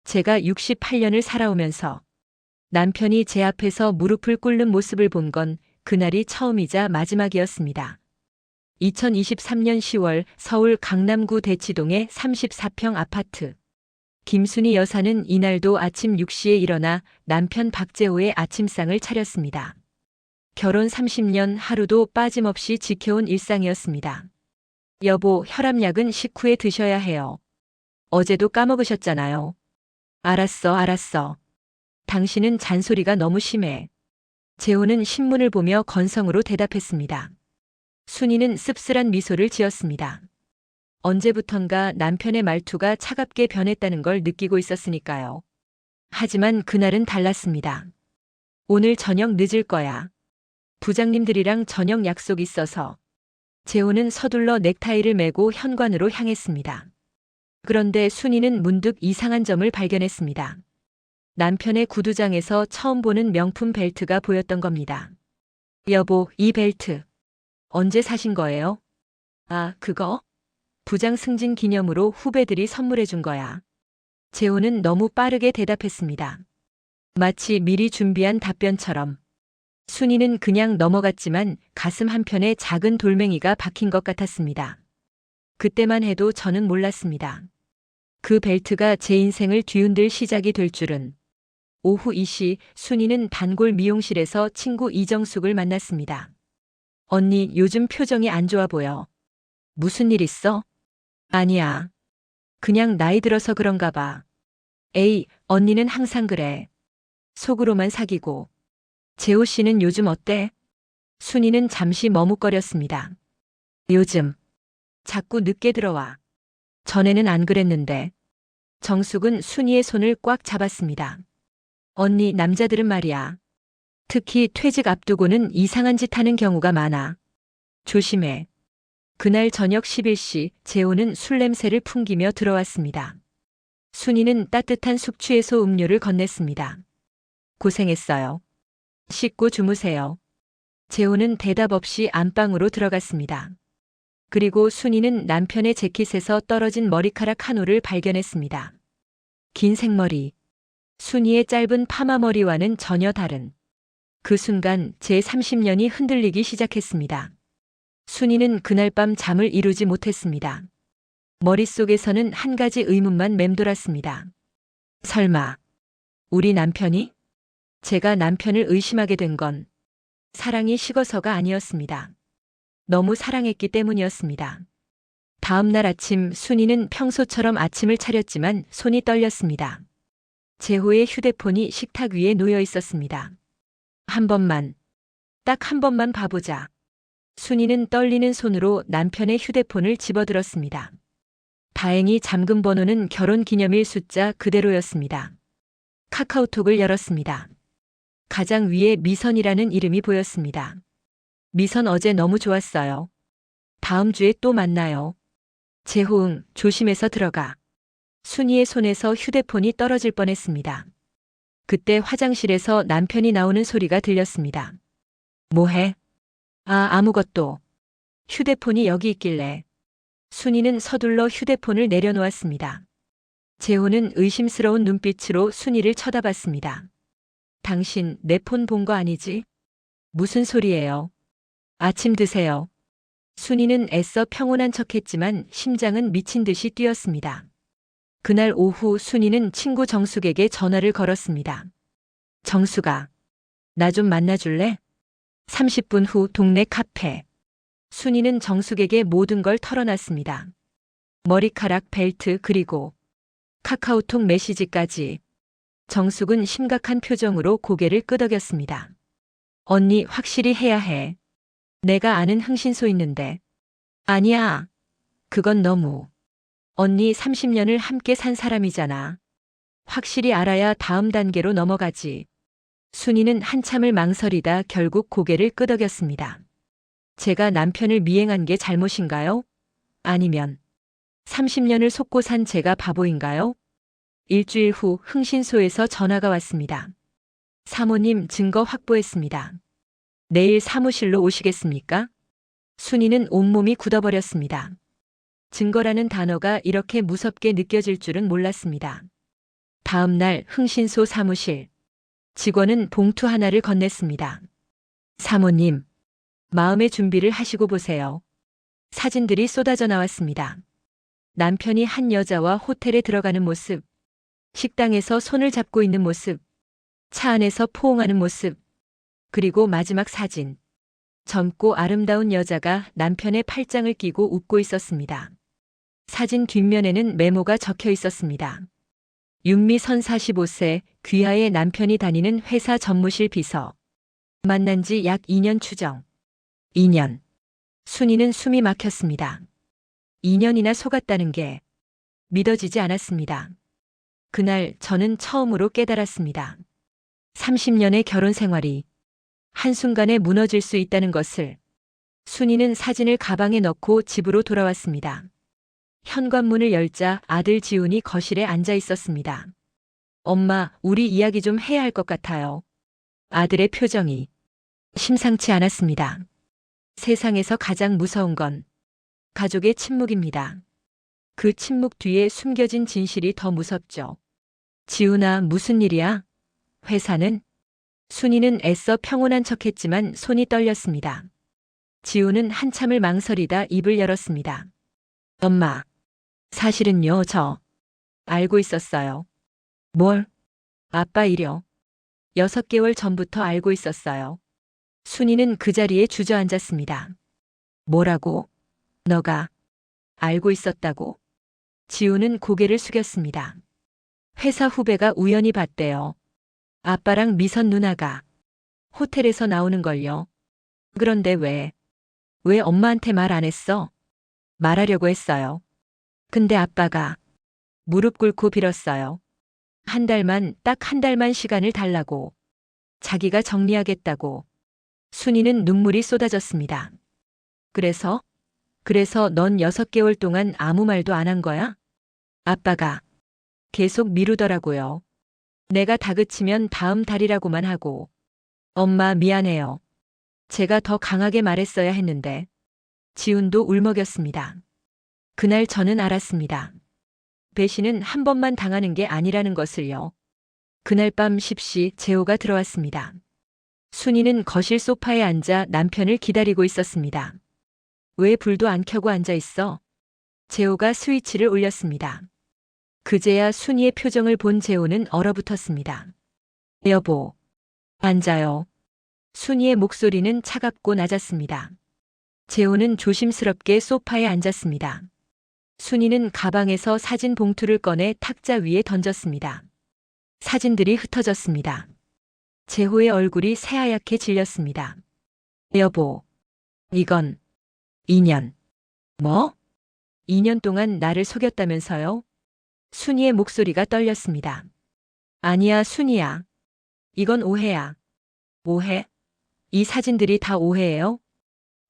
제가 68년을 살아오면서 남편이 제 앞에서 무릎을 꿇는 모습을 본 건 그날이 처음이자 마지막이었습니다. 2023년 10월 서울 강남구 대치동의 34평 아파트. 김순희 여사는 이날도 아침 6시에 일어나 남편 박재호의 아침상을 차렸습니다. 결혼 30년 하루도 빠짐없이 지켜온 일상이었습니다. 여보, 혈압약은 식후에 드셔야 해요. 어제도 까먹으셨잖아요. 알았어. 당신은 잔소리가 너무 심해. 재호는 신문을 보며 건성으로 대답했습니다. 순이는 씁쓸한 미소를 지었습니다. 언제부턴가 남편의 말투가 차갑게 변했다는 걸 느끼고 있었으니까요. 하지만 그날은 달랐습니다. 오늘 저녁 늦을 거야. 부장님들이랑 저녁 약속 있어서. 재호는 서둘러 넥타이를 메고 현관으로 향했습니다. 그런데 순이는 문득 이상한 점을 발견했습니다. 남편의 구두장에서 처음 보는 명품 벨트가 보였던 겁니다. 여보, 이 벨트. 언제 사신 거예요? 아, 그거? 부장 승진 기념으로 후배들이 선물해 준 거야. 재호는 너무 빠르게 대답했습니다. 마치 미리 준비한 답변처럼. 순이는 그냥 넘어갔지만 가슴 한편에 작은 돌멩이가 박힌 것 같았습니다. 그때만 해도 저는 몰랐습니다. 그 벨트가 제 인생을 뒤흔들 시작이 될 줄은. 오후 2시 순이는 단골 미용실에서 친구 이정숙을 만났습니다. 언니, 요즘 표정이 안 좋아 보여. 무슨 일 있어? 아니야. 그냥 나이 들어서 그런가 봐. 에이, 언니는 항상 그래. 속으로만 사귀고. 재호 씨는 요즘 어때? 순이는 잠시 머뭇거렸습니다. 요즘 자꾸 늦게 들어와. 전에는 안 그랬는데. 정숙은 순이의 손을 꽉 잡았습니다. 언니, 남자들은 말이야. 특히 퇴직 앞두고는 이상한 짓 하는 경우가 많아. 조심해. 그날 저녁 11시 재호는 술 냄새를 풍기며 들어왔습니다. 순이는 따뜻한 숙취해소 음료를 건넸습니다. 고생했어요. 씻고 주무세요. 재호는 대답 없이 안방으로 들어갔습니다. 그리고 순이는 남편의 재킷에서 떨어진 머리카락 한 올을 발견했습니다. 긴 생머리. 순이의 짧은 파마 머리와는 전혀 다른. 그 순간 제 30년이 흔들리기 시작했습니다. 순이는 그날 밤 잠을 이루지 못했습니다. 머릿속에서는 한 가지 의문만 맴돌았습니다. 설마 우리 남편이? 제가 남편을 의심하게 된 건 사랑이 식어서가 아니었습니다. 너무 사랑했기 때문이었습니다. 다음 날 아침 순이는 평소처럼 아침을 차렸지만 손이 떨렸습니다. 재호의 휴대폰이 식탁 위에 놓여 있었습니다. 한 번만, 딱 한 번만 봐보자. 순이는 떨리는 손으로 남편의 휴대폰을 집어들었습니다. 다행히 잠금 번호는 결혼기념일 숫자 그대로였습니다. 카카오톡을 열었습니다. 가장 위에 미선이라는 이름이 보였습니다. 미선, 어제 너무 좋았어요. 다음 주에 또 만나요. 재호응, 조심해서 들어가. 순이의 손에서 휴대폰이 떨어질 뻔했습니다. 그때 화장실에서 남편이 나오는 소리가 들렸습니다. 뭐해? 아, 아무것도. 휴대폰이 여기 있길래. 순이는 서둘러 휴대폰을 내려놓았습니다. 재호는 의심스러운 눈빛으로 순이를 쳐다봤습니다. 당신 내 폰 본 거 아니지? 무슨 소리예요? 아침 드세요. 순이는 애써 평온한 척했지만 심장은 미친 듯이 뛰었습니다. 그날 오후 순이는 친구 정숙에게 전화를 걸었습니다. 정숙아, 나 좀 만나줄래? 30분 후 동네 카페. 순이는 정숙에게 모든 걸 털어놨습니다. 머리카락, 벨트, 그리고 카카오톡 메시지까지. 정숙은 심각한 표정으로 고개를 끄덕였습니다. 언니, 확실히 해야 해. 내가 아는 흥신소 있는데. 아니야. 그건 너무. 언니 30년을 함께 산 사람이잖아. 확실히 알아야 다음 단계로 넘어가지. 순이는 한참을 망설이다 결국 고개를 끄덕였습니다. 제가 남편을 미행한 게 잘못인가요? 아니면 30년을 속고 산 제가 바보인가요? 일주일 후 흥신소에서 전화가 왔습니다. 사모님, 증거 확보했습니다. 내일 사무실로 오시겠습니까? 순이는 온몸이 굳어버렸습니다. 증거라는 단어가 이렇게 무섭게 느껴질 줄은 몰랐습니다. 다음 날 흥신소 사무실. 직원은 봉투 하나를 건넸습니다. 사모님, 마음의 준비를 하시고 보세요. 사진들이 쏟아져 나왔습니다. 남편이 한 여자와 호텔에 들어가는 모습, 식당에서 손을 잡고 있는 모습, 차 안에서 포옹하는 모습, 그리고 마지막 사진. 젊고 아름다운 여자가 남편의 팔짱을 끼고 웃고 있었습니다. 사진 뒷면에는 메모가 적혀 있었습니다. 윤미선 45세, 귀하의 남편이 다니는 회사 전무실 비서. 만난 지 약 2년 추정. 2년. 순이는 숨이 막혔습니다. 2년이나 속았다는 게 믿어지지 않았습니다. 그날 저는 처음으로 깨달았습니다. 30년의 결혼 생활이 한순간에 무너질 수 있다는 것을. 순이는 사진을 가방에 넣고 집으로 돌아왔습니다. 현관문을 열자 아들 지훈이 거실에 앉아 있었습니다. 엄마, 우리 이야기 좀 해야 할 것 같아요. 아들의 표정이 심상치 않았습니다. 세상에서 가장 무서운 건 가족의 침묵입니다. 그 침묵 뒤에 숨겨진 진실이 더 무섭죠. 지훈아, 무슨 일이야? 회사는? 순이는 애써 평온한 척했지만 손이 떨렸습니다. 지훈은 한참을 망설이다 입을 열었습니다. 엄마, 사실은요, 저 알고 있었어요. 뭘? 아빠 일요. 6개월 전부터 알고 있었어요. 순이는 그 자리에 주저앉았습니다. 뭐라고? 너가 알고 있었다고? 지훈은 고개를 숙였습니다. 회사 후배가 우연히 봤대요. 아빠랑 미선 누나가 호텔에서 나오는 걸요. 그런데 왜 엄마한테 말 안 했어? 말하려고 했어요. 근데 아빠가 무릎 꿇고 빌었어요. 딱 한 달만 시간을 달라고. 자기가 정리하겠다고. 순이는 눈물이 쏟아졌습니다. 그래서 넌 6개월 동안 아무 말도 안 한 거야? 아빠가 계속 미루더라고요. 내가 다그치면 다음 달이라고만 하고. 엄마, 미안해요. 제가 더 강하게 말했어야 했는데. 지훈도 울먹였습니다. 그날 저는 알았습니다. 배신은 한 번만 당하는 게 아니라는 것을요. 그날 밤 10시 재호가 들어왔습니다. 순이는 거실 소파에 앉아 남편을 기다리고 있었습니다. 왜 불도 안 켜고 앉아 있어? 재호가 스위치를 올렸습니다. 그제야 순이의 표정을 본 재호는 얼어붙었습니다. 여보, 앉아요. 순이의 목소리는 차갑고 낮았습니다. 재호는 조심스럽게 소파에 앉았습니다. 순이는 가방에서 사진 봉투를 꺼내 탁자 위에 던졌습니다. 사진들이 흩어졌습니다. 재호의 얼굴이 새하얗게 질렸습니다. 여보, 이건 2년. 뭐? 2년 동안 나를 속였다면서요? 순이의 목소리가 떨렸습니다. 아니야, 순이야. 이건 오해야. 오해? 이 사진들이 다 오해예요?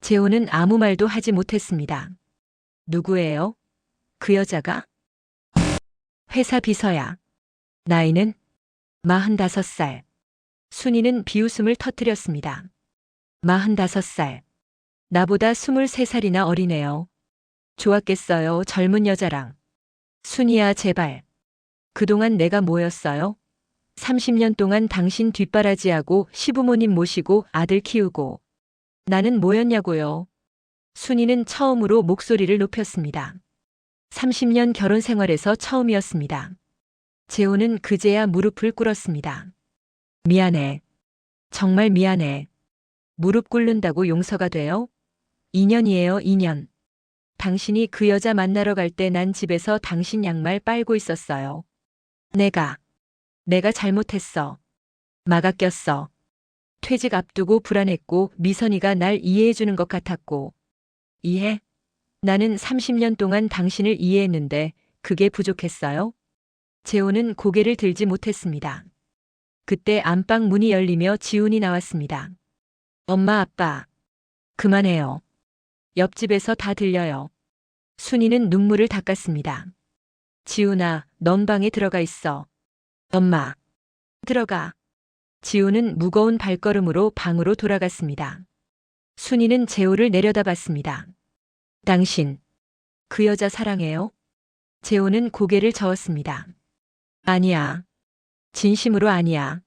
재호는 아무 말도 하지 못했습니다. 누구예요? 그 여자가? 회사 비서야. 나이는? 45살. 순이는 비웃음을 터뜨렸습니다. 45살. 나보다 23살이나 어리네요. 좋았겠어요, 젊은 여자랑. 순이야, 제발. 그동안 내가 뭐였어요? 30년 동안 당신 뒷바라지하고 시부모님 모시고 아들 키우고. 나는 뭐였냐고요? 순이는 처음으로 목소리를 높였습니다. 30년 결혼 생활에서 처음이었습니다. 재호는 그제야 무릎을 꿇었습니다. 미안해. 정말 미안해. 무릎 꿇는다고 용서가 돼요? 2년이에요, 2년. 당신이 그 여자 만나러 갈 때 난 집에서 당신 양말 빨고 있었어요. 내가 잘못했어. 마가 꼈어. 퇴직 앞두고 불안했고 미선이가 날 이해해주는 것 같았고. 이해? 나는 30년 동안 당신을 이해했는데 그게 부족했어요? 재호는 고개를 들지 못했습니다. 그때 안방 문이 열리며 지훈이 나왔습니다. 엄마, 아빠. 그만해요. 옆집에서 다 들려요. 순이는 눈물을 닦았습니다. 지훈아, 넌 방에 들어가 있어. 엄마. 들어가. 지훈은 무거운 발걸음으로 방으로 돌아갔습니다. 순이는 재호를 내려다봤습니다. 당신, 그 여자 사랑해요? 재호는 고개를 저었습니다. 아니야. 진심으로 아니야.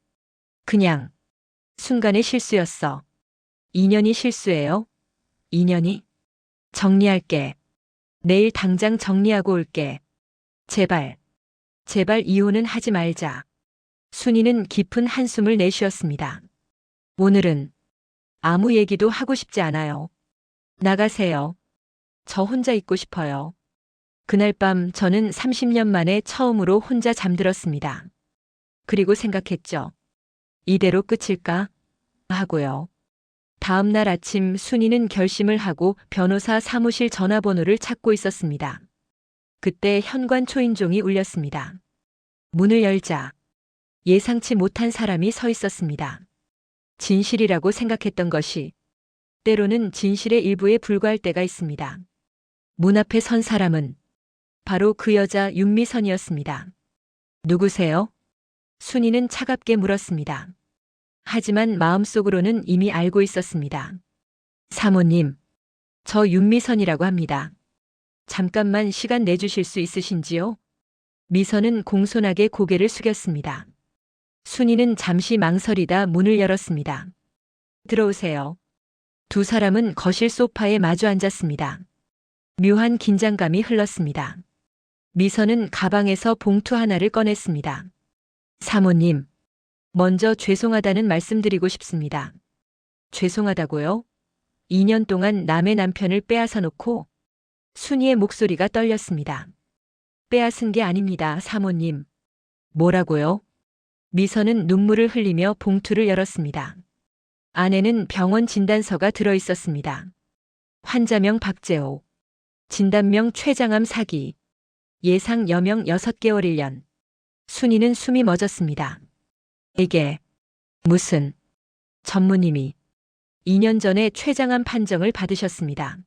그냥 순간의 실수였어. 2년이 실수예요? 2년이? 정리할게. 내일 당장 정리하고 올게. 제발, 제발 이혼은 하지 말자. 순이는 깊은 한숨을 내쉬었습니다. 오늘은 아무 얘기도 하고 싶지 않아요. 나가세요. 저 혼자 있고 싶어요. 그날 밤 저는 30년 만에 처음으로 혼자 잠들었습니다. 그리고 생각했죠. 이대로 끝일까? 하고요. 다음 날 아침 순이는 결심을 하고 변호사 사무실 전화번호를 찾고 있었습니다. 그때 현관 초인종이 울렸습니다. 문을 열자 예상치 못한 사람이 서 있었습니다. 진실이라고 생각했던 것이 때로는 진실의 일부에 불과할 때가 있습니다. 문 앞에 선 사람은 바로 그 여자 윤미선이었습니다. 누구세요? 순이는 차갑게 물었습니다. 하지만 마음속으로는 이미 알고 있었습니다. 사모님, 저 윤미선이라고 합니다. 잠깐만 시간 내주실 수 있으신지요? 미선은 공손하게 고개를 숙였습니다. 순이는 잠시 망설이다 문을 열었습니다. 들어오세요. 두 사람은 거실 소파에 마주 앉았습니다. 묘한 긴장감이 흘렀습니다. 미선은 가방에서 봉투 하나를 꺼냈습니다. 사모님, 먼저 죄송하다는 말씀드리고 싶습니다. 죄송하다고요? 2년 동안 남의 남편을 빼앗아 놓고 순이의 목소리가 떨렸습니다. 빼앗은 게 아닙니다, 사모님. 뭐라고요? 미선은 눈물을 흘리며 봉투를 열었습니다. 안에는 병원 진단서가 들어 있었습니다. 환자명 박재호, 진단명 췌장암 사기, 예상 여명 6개월 1년. 순이는 숨이 멎었습니다. 이게 무슨 전무님이 2년 전에 췌장암 판정을 받으셨습니다.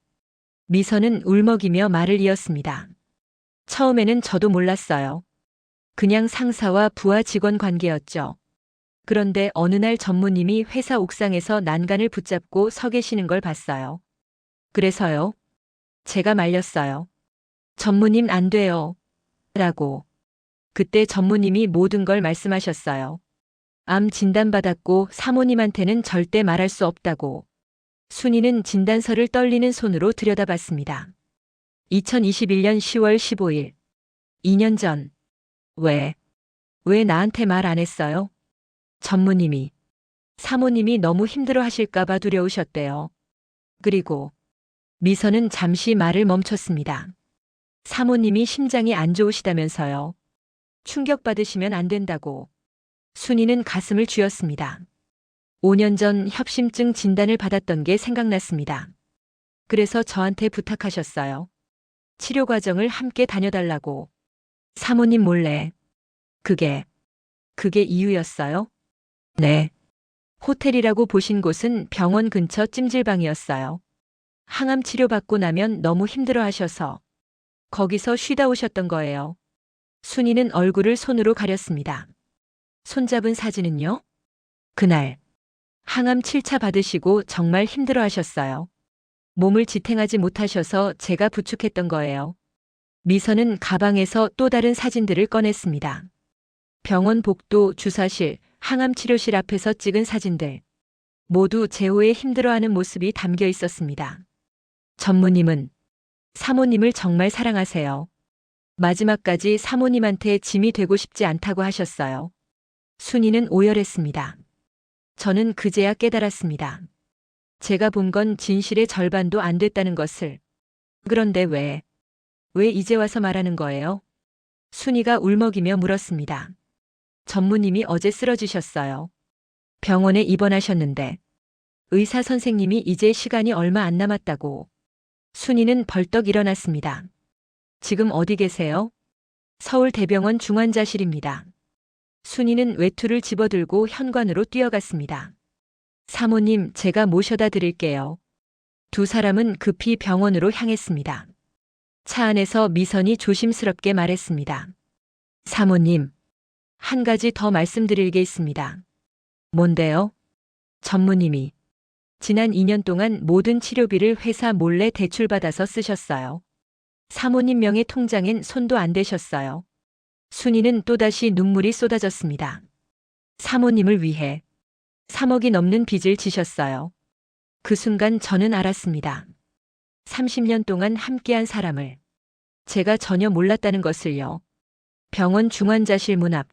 미선은 울먹이며 말을 이었습니다. 처음에는 저도 몰랐어요. 그냥 상사와 부하 직원 관계였죠. 그런데 어느 날 전무님이 회사 옥상에서 난간을 붙잡고 서 계시는 걸 봤어요. 그래서요. 제가 말렸어요. 전무님 안 돼요. 라고. 그때 전무님이 모든 걸 말씀하셨어요. 암 진단받았고 사모님한테는 절대 말할 수 없다고. 순이는 진단서를 떨리는 손으로 들여다봤습니다. 2021년 10월 15일. 2년 전. 왜 나한테 말 안 했어요? 전무님이. 사모님이 너무 힘들어 하실까봐 두려우셨대요. 그리고 미선은 잠시 말을 멈췄습니다. 사모님이 심장이 안 좋으시다면서요. 충격받으시면 안 된다고. 순이는 가슴을 쥐었습니다. 5년 전 협심증 진단을 받았던 게 생각났습니다. 그래서 저한테 부탁하셨어요. 치료 과정을 함께 다녀달라고. 사모님 몰래. 그게 이유였어요? 네. 호텔이라고 보신 곳은 병원 근처 찜질방이었어요. 항암 치료받고 나면 너무 힘들어 하셔서 거기서 쉬다 오셨던 거예요. 순이는 얼굴을 손으로 가렸습니다. 손잡은 사진은요? 그날 항암 7차 받으시고 정말 힘들어 하셨어요. 몸을 지탱하지 못하셔서 제가 부축했던 거예요. 미선은 가방에서 또 다른 사진들을 꺼냈습니다. 병원 복도, 주사실, 항암 치료실 앞에서 찍은 사진들. 모두 재호의 힘들어하는 모습이 담겨 있었습니다. 전무님은 사모님을 정말 사랑하세요. 마지막까지 사모님한테 짐이 되고 싶지 않다고 하셨어요. 순이는 오열했습니다. 저는 그제야 깨달았습니다. 제가 본 건 진실의 절반도 안 됐다는 것을. 그런데 왜 이제 와서 말하는 거예요? 순이가 울먹이며 물었습니다. 전무님이 어제 쓰러지셨어요. 병원에 입원하셨는데 의사 선생님이 이제 시간이 얼마 안 남았다고. 순이는 벌떡 일어났습니다. 지금 어디 계세요? 서울대병원 중환자실입니다. 순이는 외투를 집어들고 현관으로 뛰어갔습니다. 사모님, 제가 모셔다 드릴게요. 두 사람은 급히 병원으로 향했습니다. 차 안에서 미선이 조심스럽게 말했습니다. 사모님, 한 가지 더 말씀드릴 게 있습니다. 뭔데요? 전무님이 지난 2년 동안 모든 치료비를 회사 몰래 대출받아서 쓰셨어요. 사모님 명의 통장엔 손도 안 대셨어요. 순이는 또다시 눈물이 쏟아졌습니다. 사모님을 위해 3억이 넘는 빚을 지셨어요. 그 순간 저는 알았습니다. 30년 동안 함께한 사람을 제가 전혀 몰랐다는 것을요. 병원 중환자실 문 앞.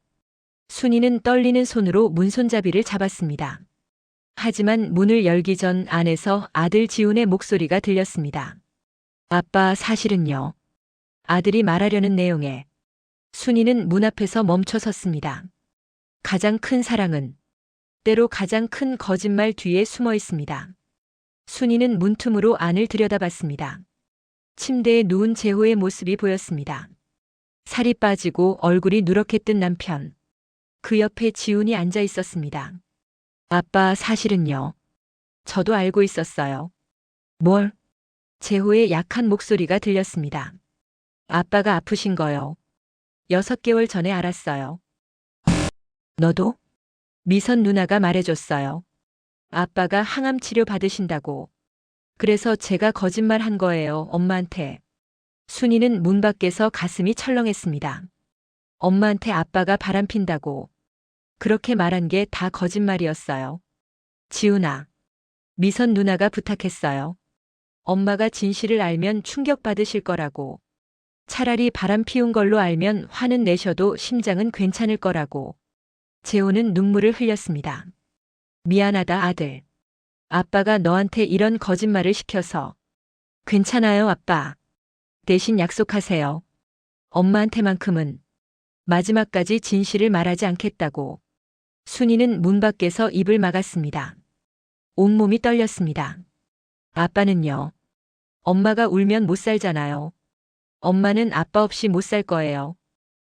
순이는 떨리는 손으로 문손잡이를 잡았습니다. 하지만 문을 열기 전 안에서 아들 지훈의 목소리가 들렸습니다. 아빠, 사실은요. 아들이 말하려는 내용에 순이는 문 앞에서 멈춰 섰습니다. 가장 큰 사랑은 때로 가장 큰 거짓말 뒤에 숨어 있습니다. 순이는 문틈으로 안을 들여다봤습니다. 침대에 누운 재호의 모습이 보였습니다. 살이 빠지고 얼굴이 누렇게 뜬 남편. 그 옆에 지훈이 앉아 있었습니다. 아빠, 사실은요. 저도 알고 있었어요. 뭘? 재호의 약한 목소리가 들렸습니다. 아빠가 아프신 거요. 6개월 전에 알았어요. 너도? 미선 누나가 말해줬어요. 아빠가 항암 치료 받으신다고. 그래서 제가 거짓말한 거예요, 엄마한테. 순이는 문 밖에서 가슴이 철렁했습니다. 엄마한테 아빠가 바람핀다고. 그렇게 말한 게 다 거짓말이었어요. 지훈아. 미선 누나가 부탁했어요. 엄마가 진실을 알면 충격받으실 거라고. 차라리 바람 피운 걸로 알면 화는 내셔도 심장은 괜찮을 거라고. 재호는 눈물을 흘렸습니다. 미안하다, 아들. 아빠가 너한테 이런 거짓말을 시켜서. 괜찮아요, 아빠. 대신 약속하세요. 엄마한테만큼은 마지막까지 진실을 말하지 않겠다고. 순이는 문 밖에서 입을 막았습니다. 온몸이 떨렸습니다. 아빠는요. 엄마가 울면 못 살잖아요. 엄마는 아빠 없이 못 살 거예요.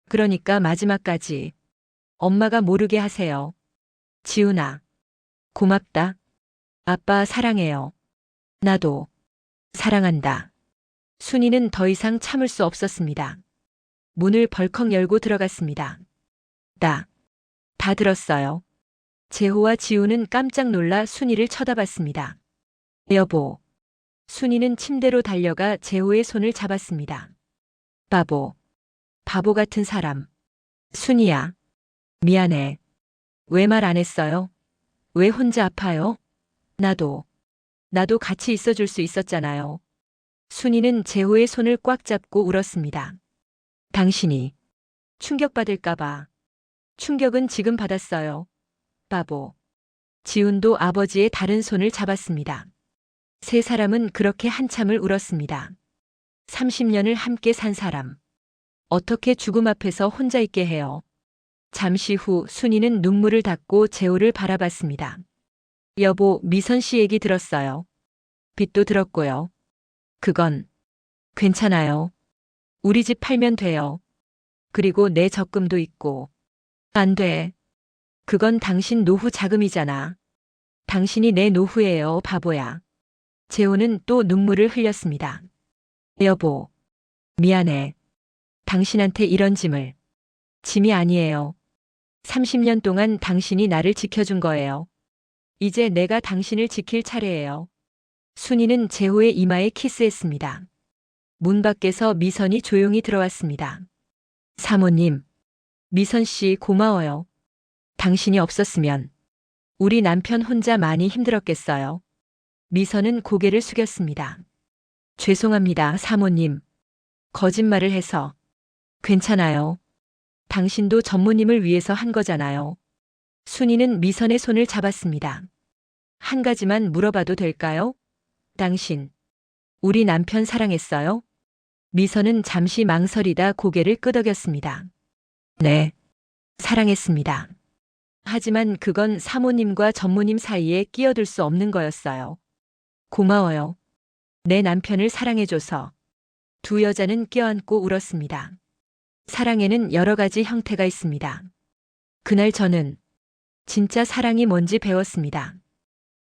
그러니까 마지막까지 엄마가 모르게 하세요. 지훈아. 고맙다. 아빠 사랑해요. 나도 사랑한다. 순이는 더 이상 참을 수 없었습니다. 문을 벌컥 열고 들어갔습니다. 다 들었어요. 재호와 지우는 깜짝 놀라 순이를 쳐다봤습니다. 여보. 순이는 침대로 달려가 재호의 손을 잡았습니다. 바보 같은 사람. 순이야. 미안해. 왜 말 안 했어요? 왜 혼자 아파요? 나도 같이 있어줄 수 있었잖아요. 순이는 재호의 손을 꽉 잡고 울었습니다. 당신이 충격받을까봐. 충격은 지금 받았어요. 바보. 지훈도 아버지의 다른 손을 잡았습니다. 세 사람은 그렇게 한참을 울었습니다. 30년을 함께 산 사람. 어떻게 죽음 앞에서 혼자 있게 해요? 잠시 후 순이는 눈물을 닦고 재호를 바라봤습니다. 여보, 미선 씨 얘기 들었어요. 빚도 들었고요. 그건 괜찮아요. 우리 집 팔면 돼요. 그리고 내 적금도 있고. 안 돼. 그건 당신 노후 자금이잖아. 당신이 내 노후예요, 바보야. 재호는 또 눈물을 흘렸습니다. 여보, 미안해. 당신한테 이런 짐이 아니에요. 30년 동안 당신이 나를 지켜준 거예요. 이제 내가 당신을 지킬 차례예요. 순이는 재호의 이마에 키스했습니다. 문 밖에서 미선이 조용히 들어왔습니다. 사모님, 미선 씨 고마워요. 당신이 없었으면 우리 남편 혼자 많이 힘들었겠어요. 미선은 고개를 숙였습니다. 죄송합니다, 사모님. 거짓말을 해서. 괜찮아요. 당신도 전무님을 위해서 한 거잖아요. 순이는 미선의 손을 잡았습니다. 한 가지만 물어봐도 될까요? 당신, 우리 남편 사랑했어요? 미선은 잠시 망설이다 고개를 끄덕였습니다. 네, 사랑했습니다. 하지만 그건 사모님과 전무님 사이에 끼어들 수 없는 거였어요. 고마워요. 내 남편을 사랑해줘서. 두 여자는 껴안고 울었습니다. 사랑에는 여러 가지 형태가 있습니다. 그날 저는 진짜 사랑이 뭔지 배웠습니다.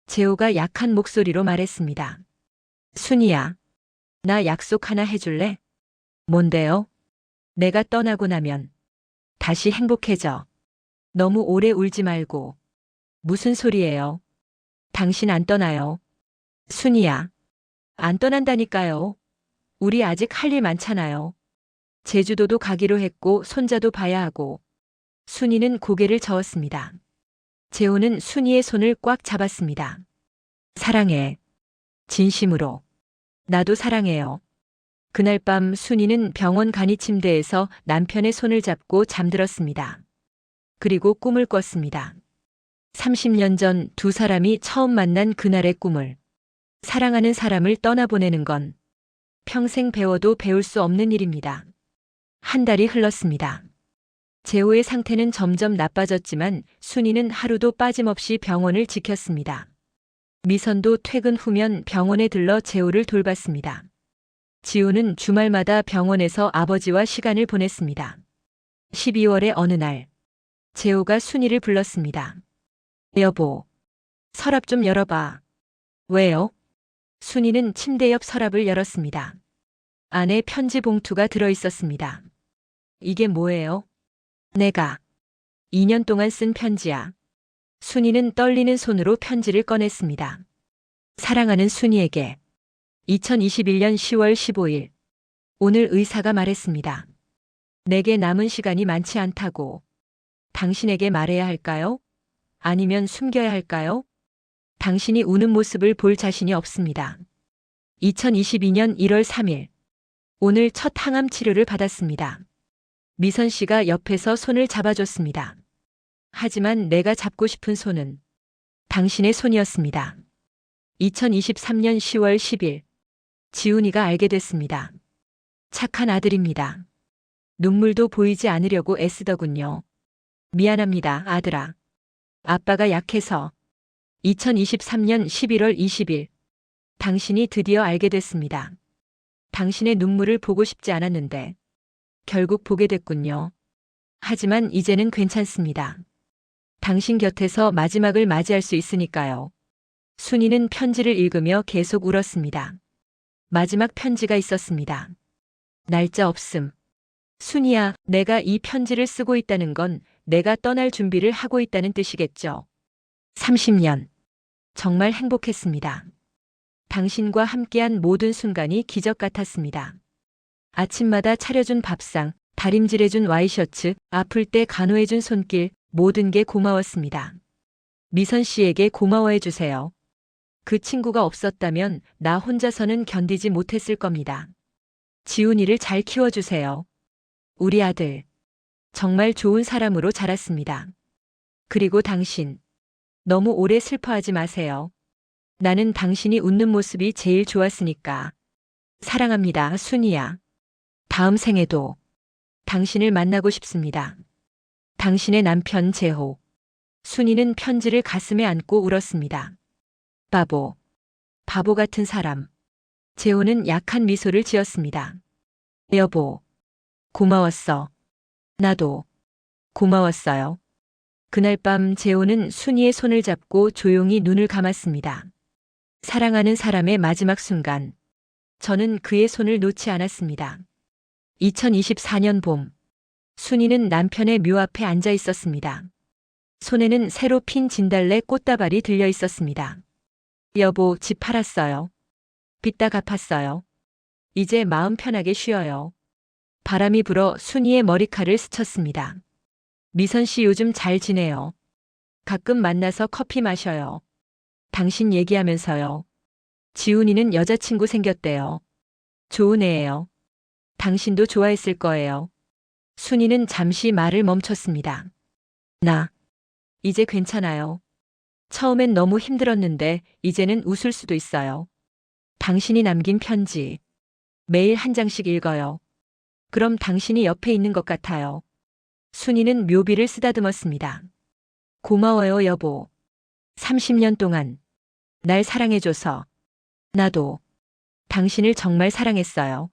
재호가 약한 목소리로 말했습니다. 순이야, 나 약속 하나 해줄래? 뭔데요? 내가 떠나고 나면 다시 행복해져. 너무 오래 울지 말고. 무슨 소리예요? 당신 안 떠나요. 순이야, 안 떠난다니까요. 우리 아직 할 일 많잖아요. 제주도도 가기로 했고 손자도 봐야 하고. 순이는 고개를 저었습니다. 재호는 순이의 손을 꽉 잡았습니다. 사랑해. 진심으로. 나도 사랑해요. 그날 밤 순이는 병원 간이 침대에서 남편의 손을 잡고 잠들었습니다. 그리고 꿈을 꿨습니다. 30년 전 두 사람이 처음 만난 그날의 꿈을. 사랑하는 사람을 떠나보내는 건 평생 배워도 배울 수 없는 일입니다. 한 달이 흘렀습니다. 재호의 상태는 점점 나빠졌지만 순이는 하루도 빠짐없이 병원을 지켰습니다. 미선도 퇴근 후면 병원에 들러 재호를 돌봤습니다. 지호는 주말마다 병원에서 아버지와 시간을 보냈습니다. 12월의 어느 날, 재호가 순이를 불렀습니다. 여보, 서랍 좀 열어봐. 왜요? 순이는 침대 옆 서랍을 열었습니다. 안에 편지 봉투가 들어 있었습니다. 이게 뭐예요? 내가 2년 동안 쓴 편지야. 순이는 떨리는 손으로 편지를 꺼냈습니다. 사랑하는 순이에게 2021년 10월 15일. 오늘 의사가 말했습니다. 내게 남은 시간이 많지 않다고. 당신에게 말해야 할까요? 아니면 숨겨야 할까요? 당신이 우는 모습을 볼 자신이 없습니다. 2022년 1월 3일. 오늘 첫 항암 치료를 받았습니다. 미선 씨가 옆에서 손을 잡아줬습니다. 하지만 내가 잡고 싶은 손은 당신의 손이었습니다. 2023년 10월 10일. 지훈이가 알게 됐습니다. 착한 아들입니다. 눈물도 보이지 않으려고 애쓰더군요. 미안합니다, 아들아. 아빠가 약해서. 2023년 11월 20일. 당신이 드디어 알게 됐습니다. 당신의 눈물을 보고 싶지 않았는데 결국 보게 됐군요. 하지만 이제는 괜찮습니다. 당신 곁에서 마지막을 맞이할 수 있으니까요. 순이는 편지를 읽으며 계속 울었습니다. 마지막 편지가 있었습니다. 날짜 없음. 순이야, 내가 이 편지를 쓰고 있다는 건 내가 떠날 준비를 하고 있다는 뜻이겠죠. 30년. 정말 행복했습니다. 당신과 함께한 모든 순간이 기적 같았습니다. 아침마다 차려준 밥상, 다림질해준 와이셔츠, 아플 때 간호해준 손길, 모든 게 고마웠습니다. 미선 씨에게 고마워해주세요. 그 친구가 없었다면 나 혼자서는 견디지 못했을 겁니다. 지훈이를 잘 키워주세요. 우리 아들. 정말 좋은 사람으로 자랐습니다. 그리고 당신. 너무 오래 슬퍼하지 마세요. 나는 당신이 웃는 모습이 제일 좋았으니까. 사랑합니다, 순이야. 다음 생에도 당신을 만나고 싶습니다. 당신의 남편 재호. 순이는 편지를 가슴에 안고 울었습니다. 바보. 바보 같은 사람. 재호는 약한 미소를 지었습니다. 여보. 고마웠어. 나도. 고마웠어요. 그날 밤 재호는 순이의 손을 잡고 조용히 눈을 감았습니다. 사랑하는 사람의 마지막 순간. 저는 그의 손을 놓지 않았습니다. 2024년 봄. 순이는 남편의 묘 앞에 앉아 있었습니다. 손에는 새로 핀 진달래 꽃다발이 들려 있었습니다. 여보, 집 팔았어요. 빚 다 갚았어요. 이제 마음 편하게 쉬어요. 바람이 불어 순이의 머리칼을 스쳤습니다. 미선 씨 요즘 잘 지내요. 가끔 만나서 커피 마셔요. 당신 얘기하면서요. 지훈이는 여자친구 생겼대요. 좋은 애예요. 당신도 좋아했을 거예요. 순이는 잠시 말을 멈췄습니다. 나 이제 괜찮아요. 처음엔 너무 힘들었는데 이제는 웃을 수도 있어요. 당신이 남긴 편지. 매일 한 장씩 읽어요. 그럼 당신이 옆에 있는 것 같아요. 순이는 묘비를 쓰다듬었습니다. 고마워요, 여보. 30년 동안 날 사랑해줘서. 나도 당신을 정말 사랑했어요.